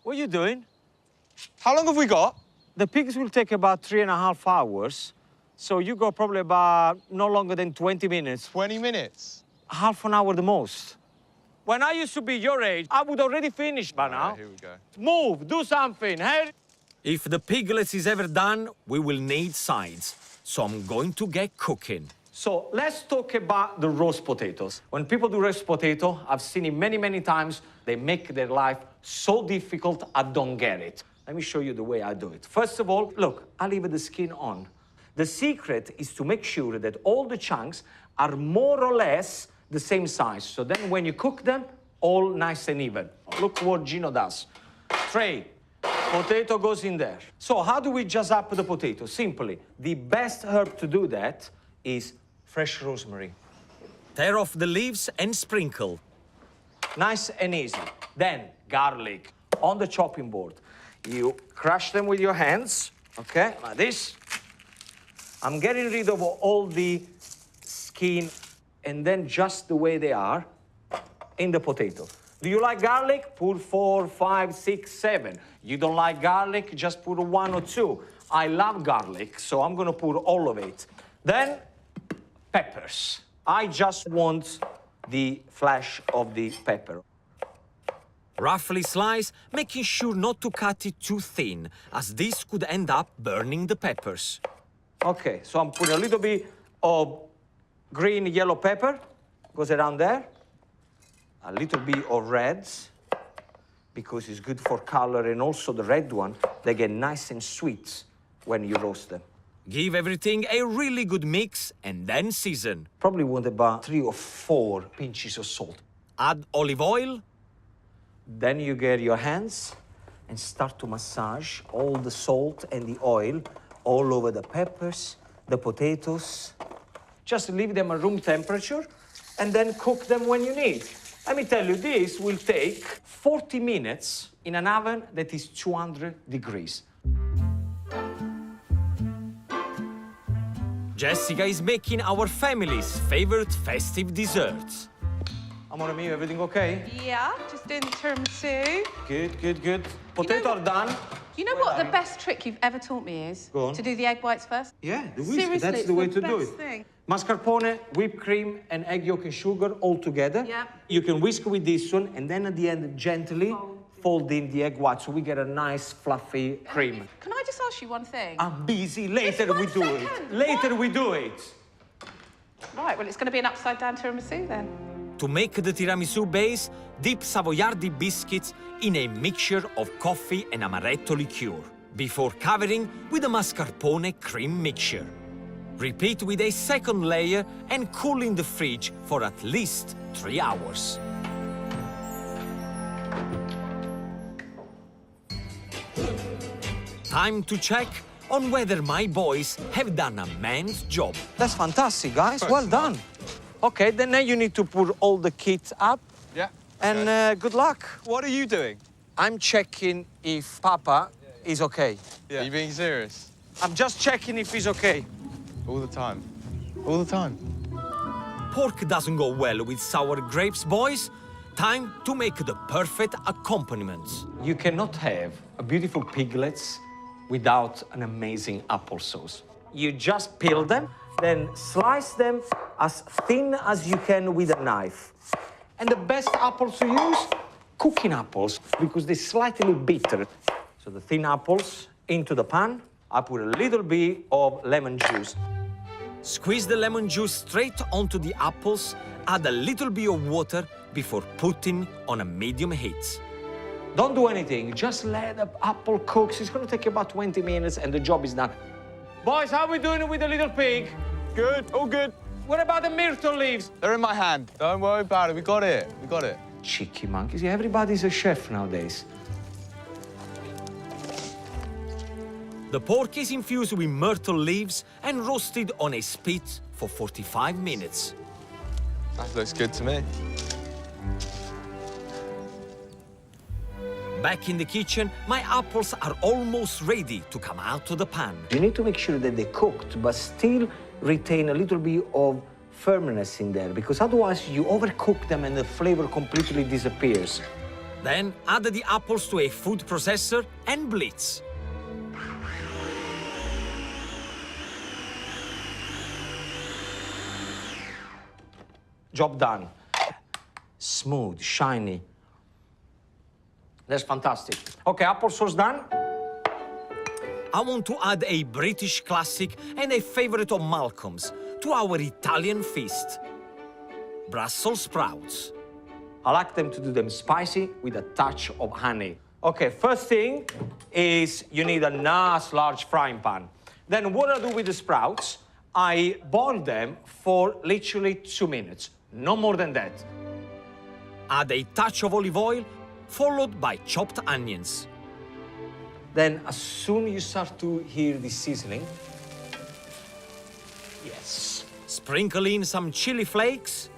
What are you doing? How long have we got? The pigs will take about 3.5 hours. So you got probably about no longer than 20 minutes. 20 minutes? Half an hour the most. When I used to be your age, I would already finish by now. Right, here we go. Move, do something, hey? If the piglets is ever done, we will need sides. So I'm going to get cooking. So let's talk about the roast potatoes. When people do roast potato, I've seen it many, many times. They make their life so difficult, I don't get it. Let me show you the way I do it. First of all, look, I leave the skin on. The secret is to make sure that all the chunks are more or less the same size. So then when you cook them, all nice and even. Look what Gino does. Tray, potato goes in there. So how do we jazz up the potato? Simply, the best herb to do that is fresh rosemary. Tear off the leaves and sprinkle. Nice and easy. Then garlic on the chopping board. You crush them with your hands, okay, like this. I'm getting rid of all the skin and then just the way they are in the potato. Do you like garlic? Put 4, 5, 6, 7. You don't like garlic? Just put 1 or 2. I love garlic, so I'm gonna put all of it. Then peppers. I just want the flesh of the pepper. Roughly slice, making sure not to cut it too thin, as this could end up burning the peppers. Okay, so I'm putting a little bit of green yellow pepper, goes around there. A little bit of reds, because it's good for color, and also the red one, they get nice and sweet when you roast them. Give everything a really good mix and then season. Probably want about 3 or 4 pinches of salt. Add olive oil. Then you get your hands and start to massage all the salt and the oil all over the peppers, the potatoes. Just leave them at room temperature and then cook them when you need. Let me tell you, this will take 40 minutes in an oven that is 200 degrees. Jessica is making our family's favorite festive desserts. Amore mio, everything okay? Yeah, just doing the tiramisu. Good, good, good. Potato are done. You know what the best trick you've ever taught me is? Go on. To do the egg whites first. Yeah, the whisk, Seriously, that's it's the way the to do best it. thing. Mascarpone, whipped cream, and egg yolk and sugar all together. Yeah. You can whisk with this one, and then at the end, gently fold in the egg white so we get a nice, fluffy cream. Can I just ask you one thing? I'm busy. Later we do it. second. Later we do it. Right, well, it's going to be an upside-down tiramisu then. To make the tiramisu base, dip Savoiardi biscuits in a mixture of coffee and amaretto liqueur before covering with the mascarpone cream mixture. Repeat with a second layer and cool in the fridge for at least 3 hours. Time to check on whether my boys have done a man's job. That's fantastic, guys. Well done. Okay, then now you need to put all the kit up. Yeah. And good luck. What are you doing? I'm checking if Papa is okay. Yeah. Are you being serious? I'm just checking if he's okay. All the time. All the time. Pork doesn't go well with sour grapes, boys. Time to make the perfect accompaniments. You cannot have a beautiful piglets without an amazing applesauce. You just peel them, then slice them as thin as you can with a knife. And the best apples to use, cooking apples, because they're slightly bitter. So the thin apples into the pan. I put a little bit of lemon juice. Squeeze the lemon juice straight onto the apples, add a little bit of water before putting on a medium heat. Don't do anything, just let the apple cook. It's gonna take about 20 minutes and the job is done. Boys, how are we doing with the little pig? Good, all good. What about the myrtle leaves? They're in my hand. Don't worry about it. We got it. We got it. Cheeky monkeys. Yeah, everybody's a chef nowadays. The pork is infused with myrtle leaves and roasted on a spit for 45 minutes. That looks good to me. Back in the kitchen, my apples are almost ready to come out of the pan. You need to make sure that they're cooked, but still retain a little bit of firmness in there, because otherwise you overcook them and the flavor completely disappears. Then add the apples to a food processor and blitz. Job done. Smooth, shiny. That's fantastic. Okay, applesauce done. I want to add a British classic and a favorite of Malcolm's to our Italian feast. Brussels sprouts. I like them to do them spicy with a touch of honey. Okay, first thing is you need a nice large frying pan. Then what I do with the sprouts, I boil them for literally 2 minutes, no more than that. Add a touch of olive oil, followed by chopped onions. Then as soon as you start to hear the sizzling, yes, Sprinkle in some chili flakes.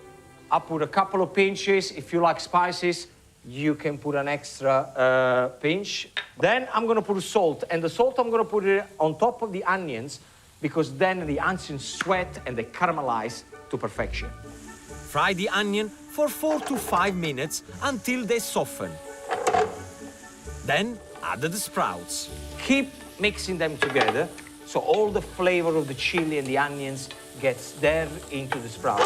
I put a couple of pinches. If you like spices, you can put an extra pinch. Then I'm gonna put salt, and the salt I'm gonna put it on top of the onions because then the onions sweat and they caramelize to perfection. Fry the onion for 4 to 5 minutes until they soften. Then add the sprouts. Keep mixing them together so all the flavor of the chili and the onions gets there into the sprout.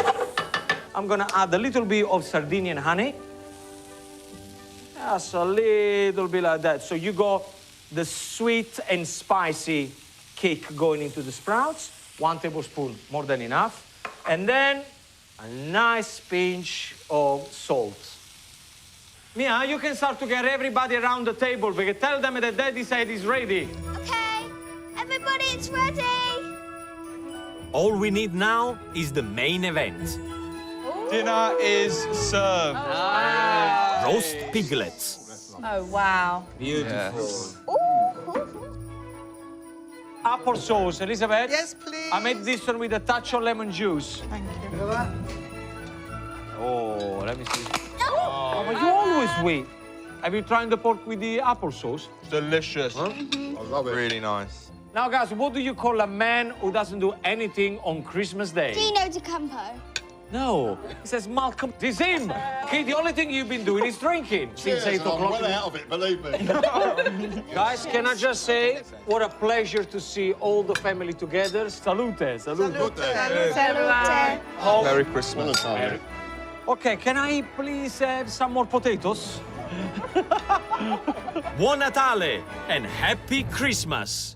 I'm gonna add a little bit of Sardinian honey. Just a little bit like that. So you got the sweet and spicy kick going into the sprouts. 1 tablespoon, more than enough. And then a nice pinch of salt. Mia, you can start to get everybody around the table because tell them that Daddy said he's ready. Okay, everybody, it's ready. All we need now is the main event. Dinner is served. Roast piglets. Oh, wow. Yes. Applesauce, Elizabeth? Yes, please. I made this one with a touch of lemon juice. Thank you. Oh, let me see. Oh, but you always wait. Have you tried the pork with the applesauce? Delicious. I love it. Really nice. Now, guys, what do you call a man who doesn't do anything on Christmas Day? Gino D'Acampo. No, he says Malcolm. It's him. Okay, the only thing you've been doing is drinking since 8 I'm o'clock. well out of it, believe me. Guys, can I just say, what a pleasure to see all the family together. Salute, salute. Salute. Oh, Merry Christmas. Well done. okay, can I please have some more potatoes? Buon Natale and Happy Christmas!